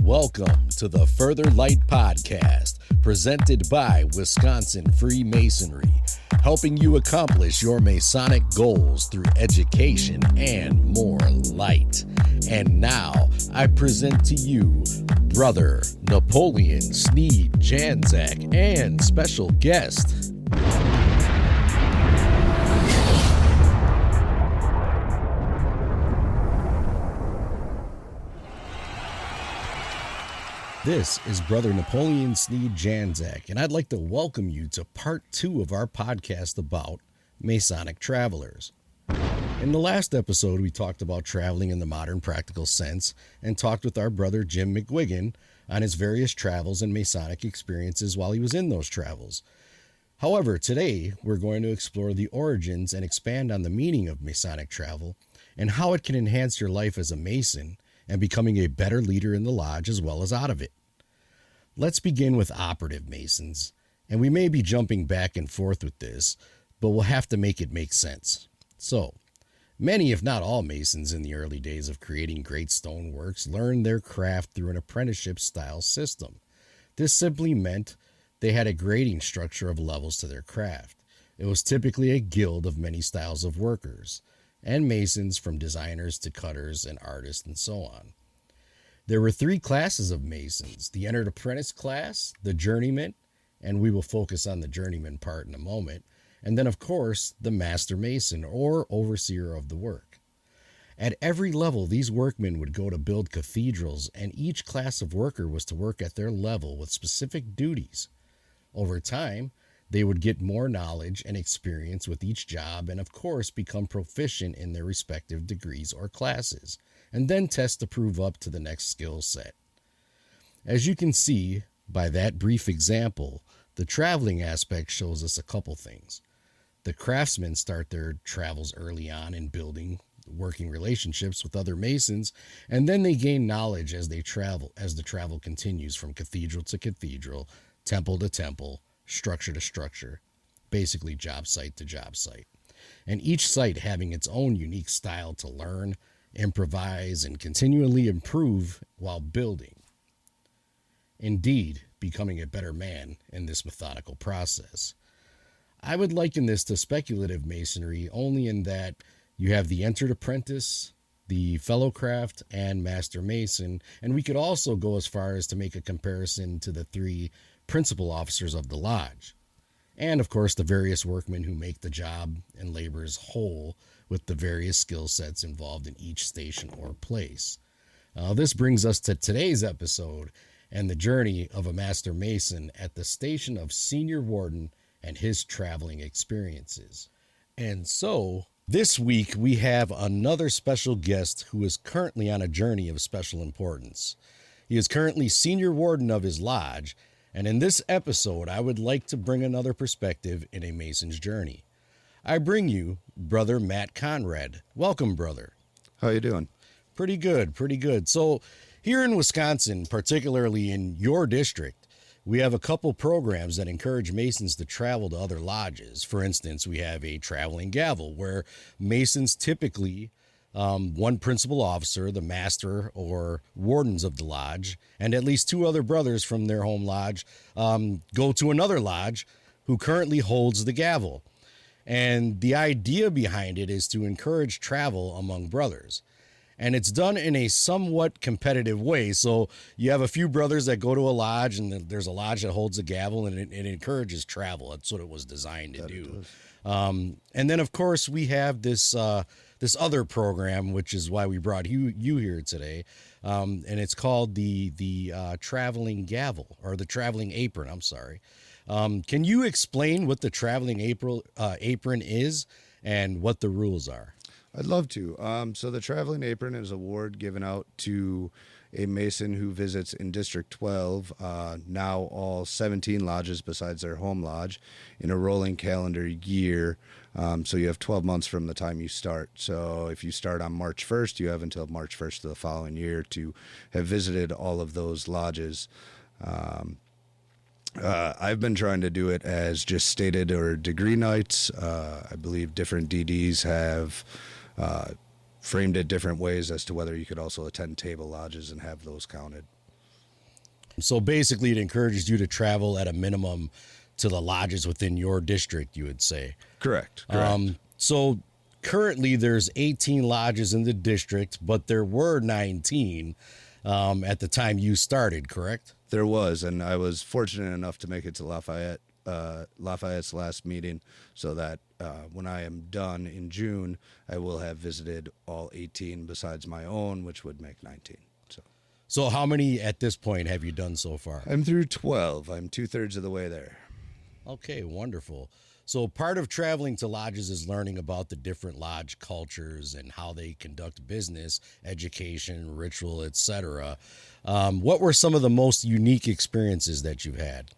Welcome to the Further Light Podcast, presented by Wisconsin Freemasonry, helping you accomplish your Masonic goals through education and more light. And now, I present to you Brother Napoleon Janczak and special guest, This is Brother Napoleon Janczak, and I'd like to welcome you to part 2 of our podcast about Masonic travelers. In the last episode, we talked about traveling in the modern practical sense and talked with our brother Jim McGuigan on his various travels and Masonic experiences while he was in those travels. However, today we're going to explore the origins and expand on the meaning of Masonic travel and how it can enhance your life as a Mason and becoming a better leader in the lodge as well as out of it. Let's begin with operative Masons, and we may be jumping back and forth with this, but we'll have to make it make sense. So, many if not all Masons in the early days of creating great stoneworks learned their craft through an apprenticeship style system. This simply meant they had a grading structure of levels to their craft. It was typically a guild of many styles of workers, and Masons from designers to cutters and artists and so on. There were 3 classes of Masons: the entered apprentice class, the journeyman, and we will focus on the journeyman part in a moment, and then of course the master Mason or overseer of the work. At every level, these workmen would go to build cathedrals, and each class of worker was to work at their level with specific duties. Over time, they would get more knowledge and experience with each job and, of course, become proficient in their respective degrees or classes, and then test to prove up to the next skill set. As you can see by that brief example, the traveling aspect shows us a couple things. The craftsmen start their travels early on in building working relationships with other Masons, and then they gain knowledge as they travel, as the travel continues from cathedral to cathedral, temple to temple, structure to structure, basically job site to job site, and each site having its own unique style to learn, improvise, and continually improve while building. Indeed, becoming a better man in this methodical process. I would liken this to speculative Masonry only in that you have the entered apprentice, the fellow craft, and master Mason, and we could also go as far as to make a comparison to the 3 principal officers of the lodge, and of course the various workmen who make the job and laborers whole with the various skill sets involved in each station or place. This brings us to today's episode and the journey of a master Mason at the station of senior warden and his traveling experiences. And so this week we have another special guest who is currently on a journey of special importance. He is currently senior warden of his lodge, and in this episode, I would like to bring another perspective in a Mason's journey. I bring you Brother Matt Conradt. Welcome, brother. How you doing? Pretty good, pretty good. So here in Wisconsin, particularly in your district, we have a couple programs that encourage Masons to travel to other lodges. For instance, we have a traveling gavel where Masons typically one principal officer, the master or wardens of the lodge, and at least 2 other brothers from their home lodge go to another lodge who currently holds the gavel. And the idea behind it is to encourage travel among brothers. And it's done in a somewhat competitive way. So you have a few brothers that go to a lodge, and there's a lodge that holds a gavel, and it encourages travel. That's what it was designed to do. And then, of course, we have this other program, which is why we brought you here today, and it's called the traveling gavel, or the traveling apron. I'm sorry. Can you explain what the traveling apron is and what the rules are? I'd love to. So the traveling apron is an award given out to a Mason who visits in District 12, now all 17 lodges besides their home lodge, in a rolling calendar year. So you have 12 months from the time you start. So if you start on March 1st, you have until March 1st of the following year to have visited all of those lodges. I've been trying to do it as just stated or degree nights. I believe different DDs have framed it different ways as to whether you could also attend table lodges and have those counted. So basically, it encourages you to travel at a minimum to the lodges within your district, you would say. Correct. So currently, there's 18 lodges in the district, but there were 19 at the time you started, correct? There was, and I was fortunate enough to make it to Lafayette's last meeting, so that when I am done in June, I will have visited all 18 besides my own, which would make 19. So how many at this point have you done so far? I'm through 12. I'm 2/3 of the way there. Okay, wonderful. So part of traveling to lodges is learning about the different lodge cultures and how they conduct business, education, ritual, etc. What were some of the most unique experiences that you've had?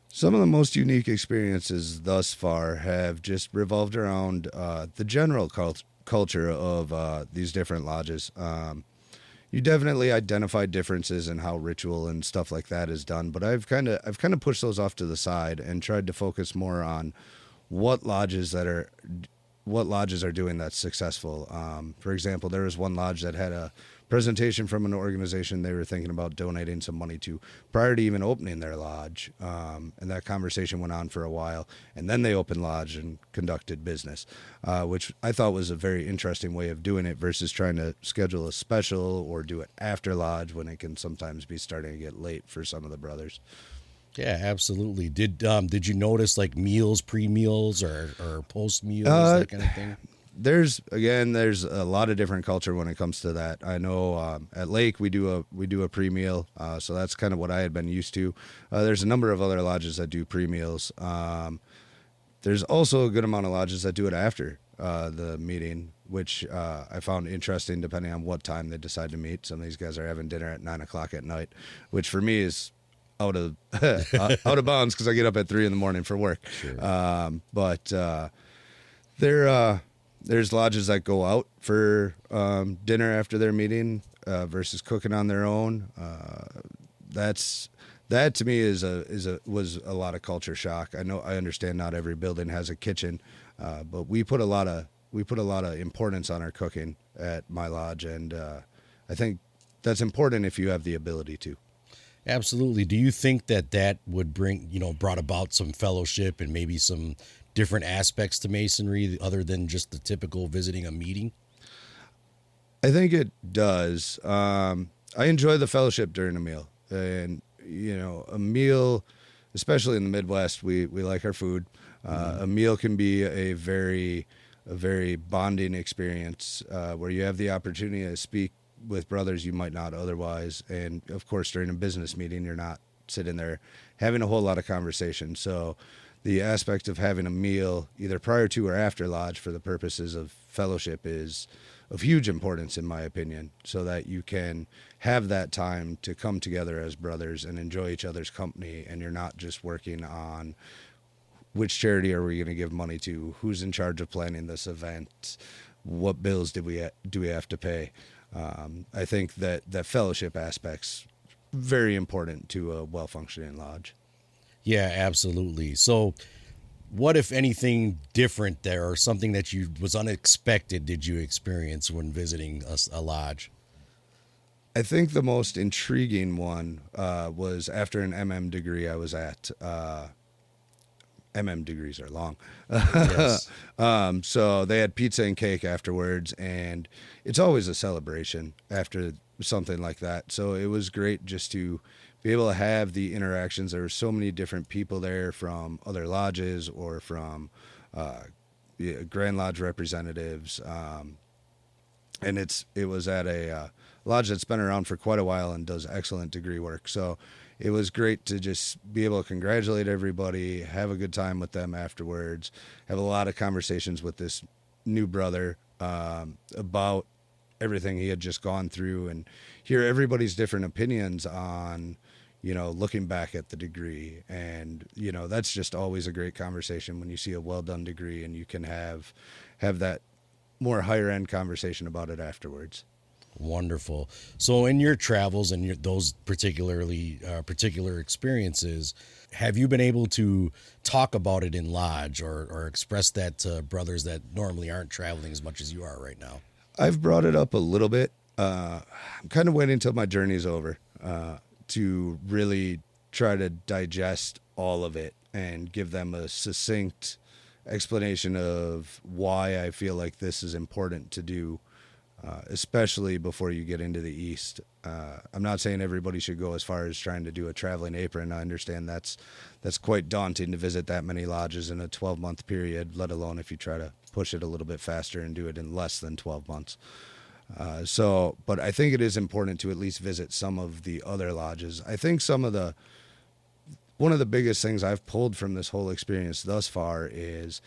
Some of the most unique experiences thus far have just revolved around the general culture of these different lodges. You definitely identify differences in how ritual and stuff like that is done, but I've kind of pushed those off to the side and tried to focus more on what lodges are doing that's successful. For example, there was one lodge that had a presentation from an organization they were thinking about donating some money to prior to even opening their lodge. And that conversation went on for a while, and then they opened lodge and conducted business, which I thought was a very interesting way of doing it versus trying to schedule a special or do it after lodge when it can sometimes be starting to get late for some of the brothers. Yeah, absolutely. Did you notice like meals, pre-meals or post-meals, that kind of thing? There's a lot of different culture when it comes to that. I know at Lake we do a pre-meal, so that's kind of what I had been used to. There's a number of other lodges that do pre-meals. There's also a good amount of lodges that do it after the meeting, which I found interesting depending on what time they decide to meet. Some of these guys are having dinner at 9:00 at night, which for me is out of out of bounds because I get up at 3 a.m. for work. Sure. But there's lodges that go out for dinner after their meeting versus cooking on their own. That to me was a lot of culture shock. I understand not every building has a kitchen, but we put a lot of importance on our cooking at my lodge, and I think that's important if you have the ability to. Absolutely. Do you think that would brought about some fellowship and maybe some different aspects to Masonry other than just the typical visiting a meeting? I think it does. I enjoy the fellowship during a meal, and a meal, especially in the Midwest, we like our food. A meal can be a very bonding experience where you have the opportunity to speak with brothers you might not otherwise. And of course, during a business meeting, you're not sitting there having a whole lot of conversation. So the aspect of having a meal either prior to or after lodge for the purposes of fellowship is of huge importance, in my opinion, so that you can have that time to come together as brothers and enjoy each other's company. And you're not just working on which charity are we going to give money to, who's in charge of planning this event, what bills do we have to pay. I think that fellowship aspect's very important to a well-functioning lodge. Yeah, absolutely. So what, if anything, different there or something that was unexpected did you experience when visiting a lodge? I think the most intriguing one was after an MM degree I was at. MM degrees are long. Yes. So they had pizza and cake afterwards, and it's always a celebration after something like that. So it was great just to be able to have the interactions. There were so many different people there from other lodges or from Grand Lodge representatives. And it was at a lodge that's been around for quite a while and does excellent degree work. So it was great to just be able to congratulate everybody, have a good time with them afterwards, have a lot of conversations with this new brother about everything he had just gone through, and hear everybody's different opinions on, looking back at the degree. And, that's just always a great conversation when you see a well-done degree and you can have that more higher end conversation about it afterwards. Wonderful. So in your travels and those particular experiences, have you been able to talk about it in lodge or express that to brothers that normally aren't traveling as much as you are right now? I've brought it up a little bit. I'm kind of waiting until my journey's over to really try to digest all of it and give them a succinct explanation of why I feel like this is important to do, especially before you get into the East. I'm not saying everybody should go as far as trying to do a traveling apron. I understand that's quite daunting to visit that many lodges in a 12-month period, let alone if you try to push it a little bit faster and do it in less than 12 months. But I think it is important to at least visit some of the other lodges. I think one of the biggest things I've pulled from this whole experience thus far is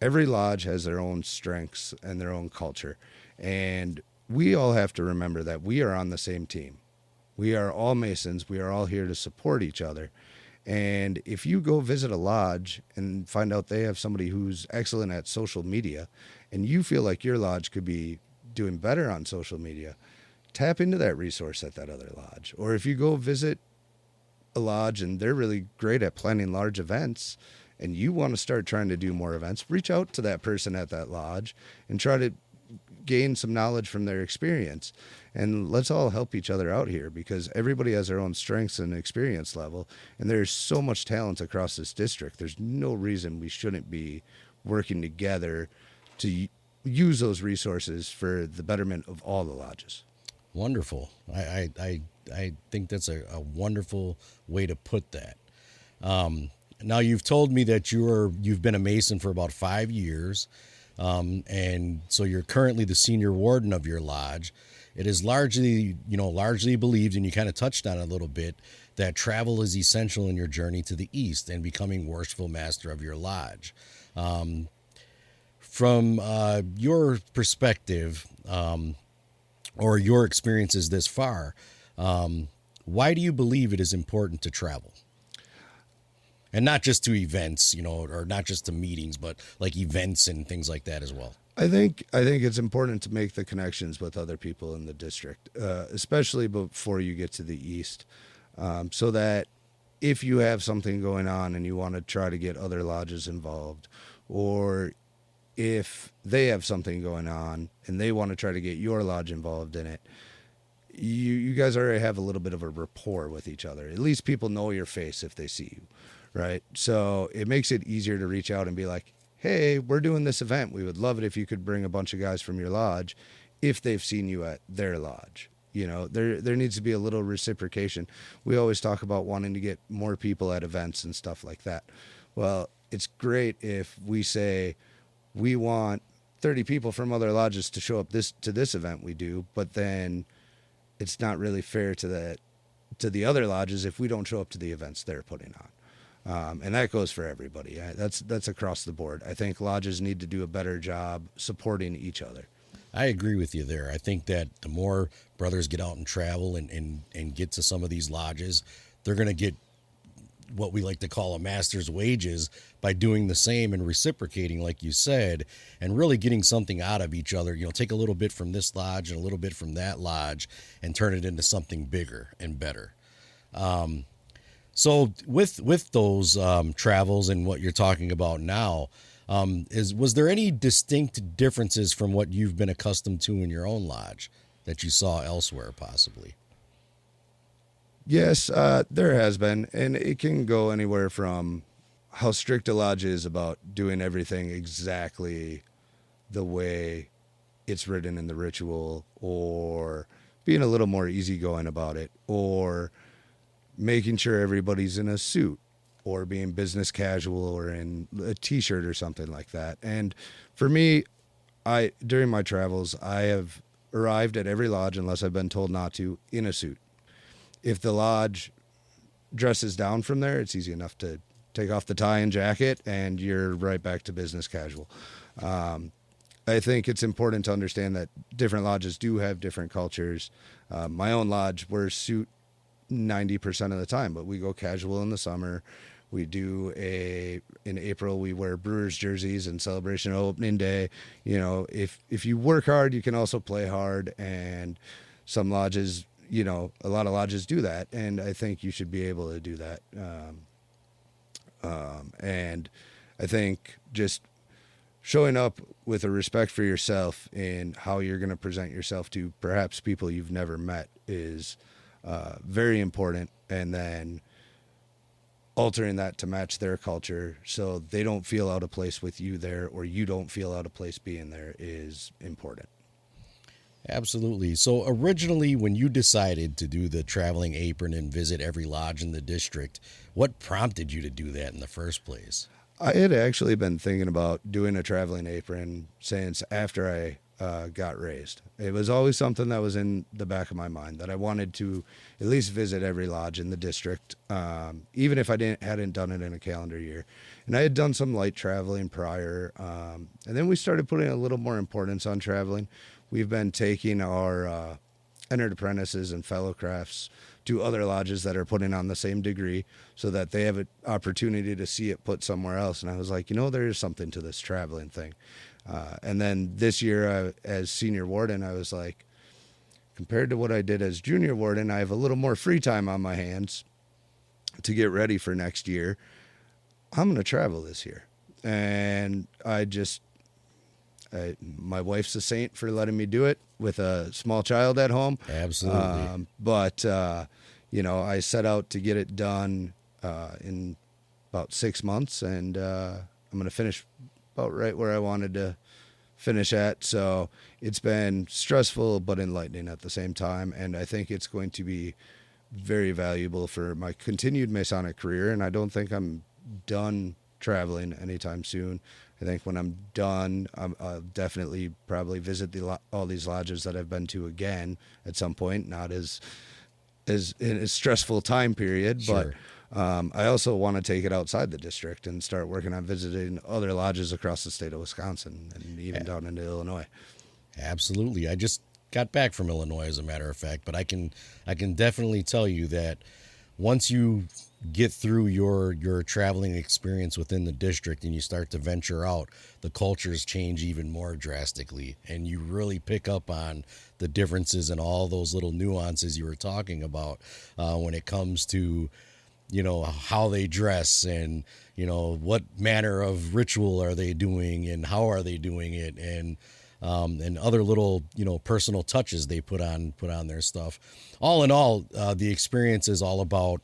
every lodge has their own strengths and their own culture. And we all have to remember that we are on the same team. We are all Masons. We are all here to support each other. And if you go visit a lodge and find out they have somebody who's excellent at social media and you feel like your lodge could be doing better on social media, tap into that resource at that other lodge. Or if you go visit a lodge and they're really great at planning large events and you want to start trying to do more events, reach out to that person at that lodge and try to gain some knowledge from their experience. And let's all help each other out here, because everybody has their own strengths and experience level, and there's so much talent across this district. There's no reason we shouldn't be working together to use those resources for the betterment of all the lodges. Wonderful. I think that's a wonderful way to put that. Now, you've told me that you've been a Mason for about 5 years, and so you're currently the senior warden of your lodge. It is largely believed, and you kind of touched on it a little bit, that travel is essential in your journey to the East and becoming worshipful master of your lodge. From your perspective, or your experiences this far, why do you believe it is important to travel? And not just to events, or not just to meetings, but like events and things like that as well. I think it's important to make the connections with other people in the district, especially before you get to the East, so that if you have something going on and you want to try to get other lodges involved, or if they have something going on and they want to try to get your lodge involved in it, you guys already have a little bit of a rapport with each other. At least people know your face if they see you, right? So it makes it easier to reach out and be like, hey, we're doing this event. We would love it if you could bring a bunch of guys from your lodge if they've seen you at their lodge. There needs to be a little reciprocation. We always talk about wanting to get more people at events and stuff like that. Well, it's great if we say we want 30 people from other lodges to show up to this event we do, but then it's not really fair to the other lodges if we don't show up to the events they're putting on. And that goes for everybody. That's across the board. I think lodges need to do a better job supporting each other. I agree with you there. I think that the more brothers get out and travel and get to some of these lodges, they're going to get what we like to call a master's wages by doing the same and reciprocating, like you said, and really getting something out of each other. Take a little bit from this lodge and a little bit from that lodge and turn it into something bigger and better. So with those travels and what you're talking about now, was there any distinct differences from what you've been accustomed to in your own lodge that you saw elsewhere, possibly? Yes, there has been, and it can go anywhere from how strict a lodge is about doing everything exactly the way it's written in the ritual, or being a little more easygoing about it, or making sure everybody's in a suit, or being business casual or in a t-shirt or something like that. And for me, during my travels, I have arrived at every lodge, unless I've been told not to, in a suit. If the lodge dresses down from there, it's easy enough to take off the tie and jacket and you're right back to business casual. I think it's important to understand that different lodges do have different cultures. My own lodge, we're suit 90% of the time, but we go casual in the summer. We do in April, we wear Brewers jerseys in celebration of opening day. If you work hard, you can also play hard, and some lodges, a lot of lodges do that, and I think you should be able to do that. And I think just showing up with a respect for yourself and how you're going to present yourself to perhaps people you've never met is very important. And then altering that to match their culture so they don't feel out of place with you there, or you don't feel out of place being there, is important. Absolutely. So originally, when you decided to do the traveling apron and visit every lodge in the district, what prompted you to do that in the first place? I had actually been thinking about doing a traveling apron since after I got raised. It was always something that was in the back of my mind, that I wanted to at least visit every lodge in the district, even if I hadn't done it in a calendar year. And I had done some light traveling prior, and then we started putting a little more importance on traveling. We've been taking our entered apprentices and fellow crafts to other lodges that are putting on the same degree so that they have an opportunity to see it put somewhere else. And I was like, there is something to this traveling thing. And then this year, as senior warden, I was like, compared to what I did as junior warden, I have a little more free time on my hands to get ready for next year. I'm going to travel this year. And my wife's a saint for letting me do it with a small child at home. Absolutely. But I set out to get it done in about 6 months, and I'm going to finish about right where I wanted to finish at. So it's been stressful but enlightening at the same time, and I think it's going to be very valuable for my continued Masonic career. And I don't think I'm done traveling anytime soon. I think when I'm done, I'll definitely probably visit all these lodges that I've been to again at some point, not as in a stressful time period, Sure. but I also want to take it outside the district and start working on visiting other lodges across the state of Wisconsin and even down into Illinois. Absolutely. I just got back from Illinois, as a matter of fact, but I can definitely tell you that once you get through your traveling experience within the district and you start to venture out, the cultures change even more drastically, and you really pick up on the differences and all those little nuances you were talking about when it comes to how they dress and what manner of ritual are they doing and how are they doing it, and other little personal touches they put on their stuff. All in all, the experience is all about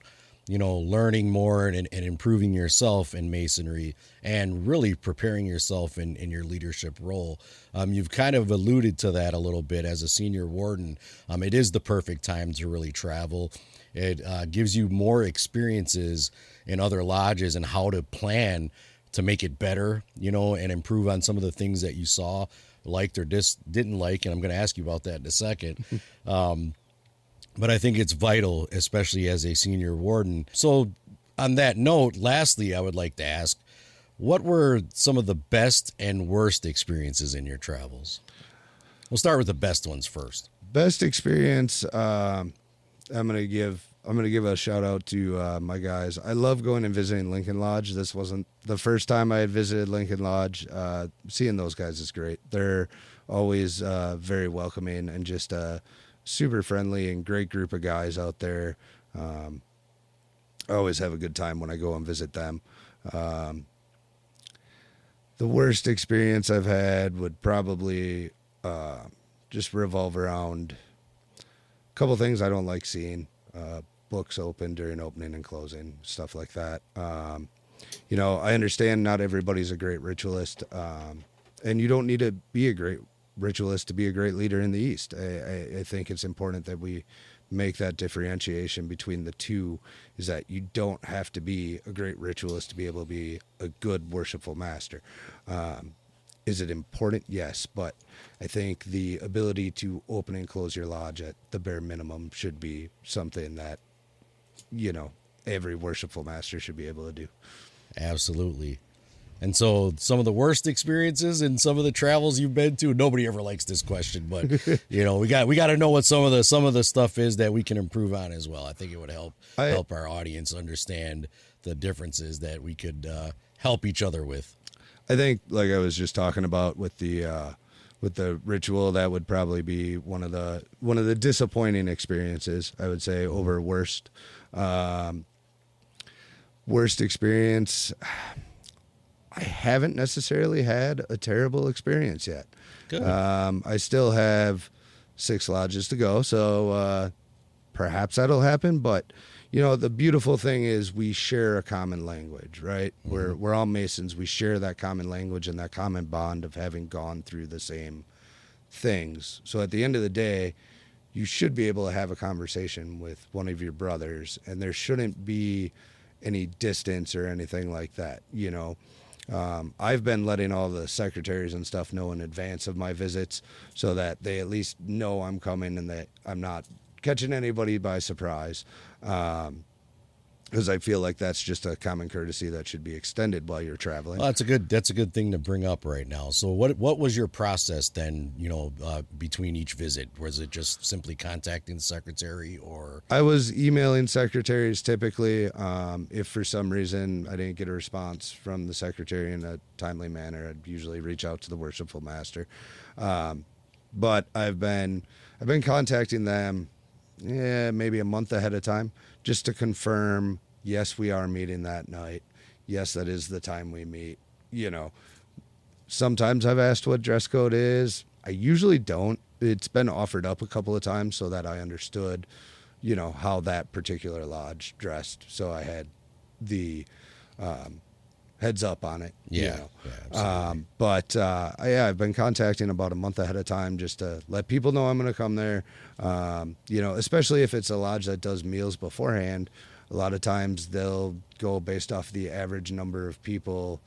learning more and improving yourself in Masonry, and really preparing yourself in your leadership role. You've kind of alluded to that a little bit as a senior warden. It is the perfect time to really travel. It gives you more experiences in other lodges and how to plan to make it better, and improve on some of the things that you saw, liked, or didn't like. And I'm going to ask you about that in a second. But I think it's vital, especially as a senior warden. So on that note, lastly, I would like to ask, what were some of the best and worst experiences in your travels? We'll start with the best ones first. Best experience, I'm gonna give a shout out to my guys. I love going and visiting Lincoln Lodge. This wasn't the first time I had visited Lincoln Lodge. Seeing those guys is great. They're always very welcoming and just super friendly and great group of guys out there. I always have a good time when I go and visit them. The worst experience I've had would probably just revolve around a couple things I don't like seeing. Books open during opening and closing, stuff like that. I understand not everybody's a great ritualist, and you don't need to be a great ritualist to be a great leader in the East. I think it's important that we make that differentiation between the two, is that you don't have to be a great ritualist to be able to be a good worshipful master. Is it important? Yes, but I think the ability to open and close your lodge at the bare minimum should be something that, every worshipful master should be able to do. Absolutely. And so some of the worst experiences and some of the travels you've been to, nobody ever likes this question, but we got to know what some of the stuff is that we can improve on as well. I think it would help our audience understand the differences that we could help each other with. I think, like I was just talking about with the ritual, that would probably be one of the disappointing experiences, I would say, over worst. Worst experience, I haven't necessarily had a terrible experience yet. Good. I still have 6 lodges to go, so perhaps that'll happen. But, the beautiful thing is we share a common language, right? We're all Masons. We share that common language and that common bond of having gone through the same things. So at the end of the day, you should be able to have a conversation with one of your brothers, and there shouldn't be any distance or anything like that. I've been letting all the secretaries and stuff know in advance of my visits so that they at least know I'm coming and that I'm not catching anybody by surprise. Because I feel like that's just a common courtesy that should be extended while you're traveling. Well, that's a good thing to bring up right now. So what was your process then, between each visit? Was it just simply contacting the secretary, or? I was emailing secretaries typically. If for some reason I didn't get a response from the secretary in a timely manner, I'd usually reach out to the worshipful master. But I've been contacting them maybe a month ahead of time, just to confirm, yes, we are meeting that night. Yes, that is the time we meet. Sometimes I've asked what dress code is. I usually don't. It's been offered up a couple of times so that I understood, how that particular lodge dressed. So I had the heads up on it. Yeah. But I've been contacting about a month ahead of time just to let people know I'm going to come there. Especially if it's a lodge that does meals beforehand. A lot of times they'll go based off the average number of people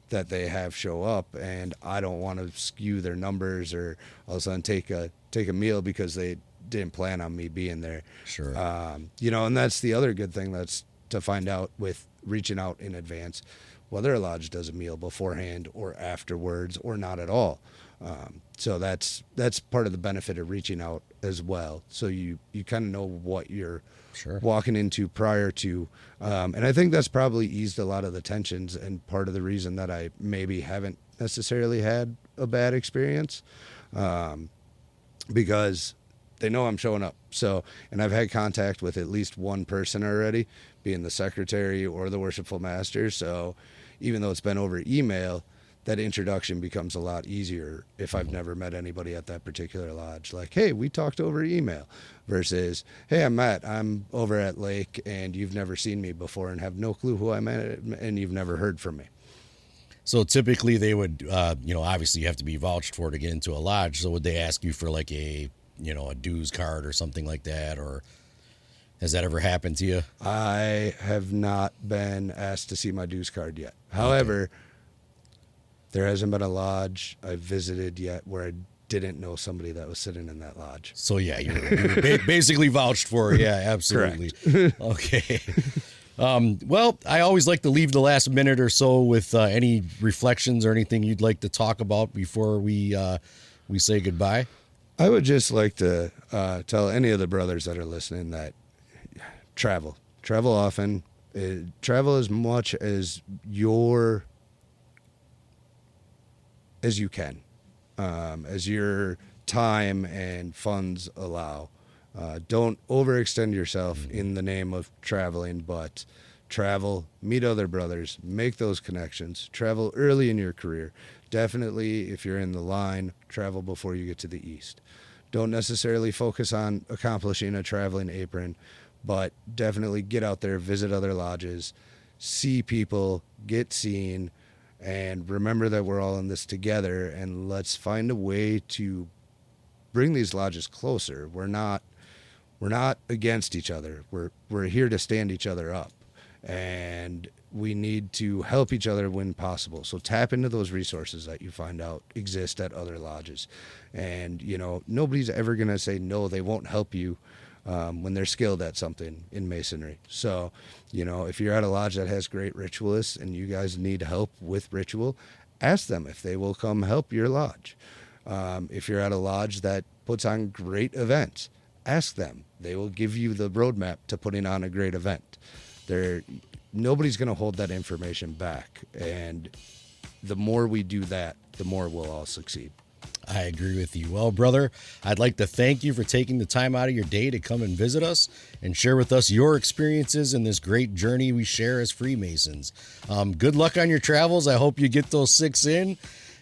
that they have show up, and I don't want to skew their numbers or all of a sudden take a meal because they didn't plan on me being there. Sure. And that's the other good thing that's to find out with reaching out in advance, whether a lodge does a meal beforehand or afterwards or not at all. So that's part of the benefit of reaching out as well. So you kind of know what you're walking into prior to. And I think that's probably eased a lot of the tensions and part of the reason that I maybe haven't necessarily had a bad experience, because they know I'm showing up. So, and I've had contact with at least one person already, being the secretary or the worshipful master. So even though it's been over email, that introduction becomes a lot easier if I've never met anybody at that particular lodge. Like, hey, we talked over email, versus, hey, I'm Matt. I'm over at Lake, and you've never seen me before and have no clue who I'm at, and you've never heard from me. So typically they would, obviously you have to be vouched for to get into a lodge. So would they ask you for like a dues card or something like that, or has that ever happened to you? I have not been asked to see my dues card yet. However, there hasn't been a lodge I've visited yet where I didn't know somebody that was sitting in that lodge. So yeah, you were basically vouched for. Yeah, absolutely. Okay. Well, I always like to leave the last minute or so with any reflections or anything you'd like to talk about before we say goodbye. I would just like to tell any of the brothers that are listening that travel often, travel as much as you can, as your time and funds allow. Don't overextend yourself in the name of traveling, but travel, meet other brothers, make those connections, travel early in your career. Definitely, if you're in the line, travel before you get to the east. Don't necessarily focus on accomplishing a traveling apron, but definitely get out there, visit other lodges, see people, get seen, and remember that we're all in this together, and let's find a way to bring these lodges closer. We're not against each other. We're here to stand each other up, and we need to help each other when possible. So tap into those resources that you find out exist at other lodges. And, nobody's ever going to say, no, they won't help you when they're skilled at something in Masonry. So, if you're at a lodge that has great ritualists and you guys need help with ritual, ask them if they will come help your lodge. If you're at a lodge that puts on great events, ask them. They will give you the roadmap to putting on a great event. Nobody's going to hold that information back. And the more we do that, the more we'll all succeed. I agree with you. Well, brother, I'd like to thank you for taking the time out of your day to come and visit us and share with us your experiences in this great journey we share as Freemasons. Good luck on your travels. I hope you get those 6 in,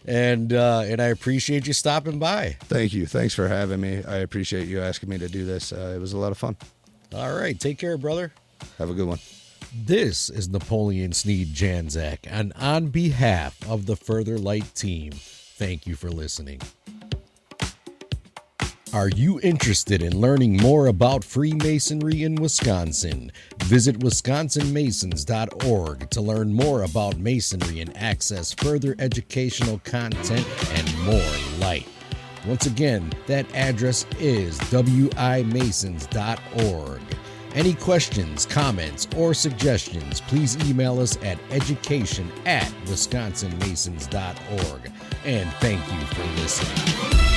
and I appreciate you stopping by. Thank you. Thanks for having me. I appreciate you asking me to do this. It was a lot of fun. All right. Take care, brother. Have a good one. This is Napoleon Janczak, and on behalf of the Further Light team, thank you for listening. Are you interested in learning more about Freemasonry in Wisconsin? Visit wisconsinmasons.org to learn more about Masonry and access further educational content and more light. Once again, that address is wimasons.org. Any questions, comments, or suggestions, please email us at education@wisconsinmasons.org. And thank you for listening.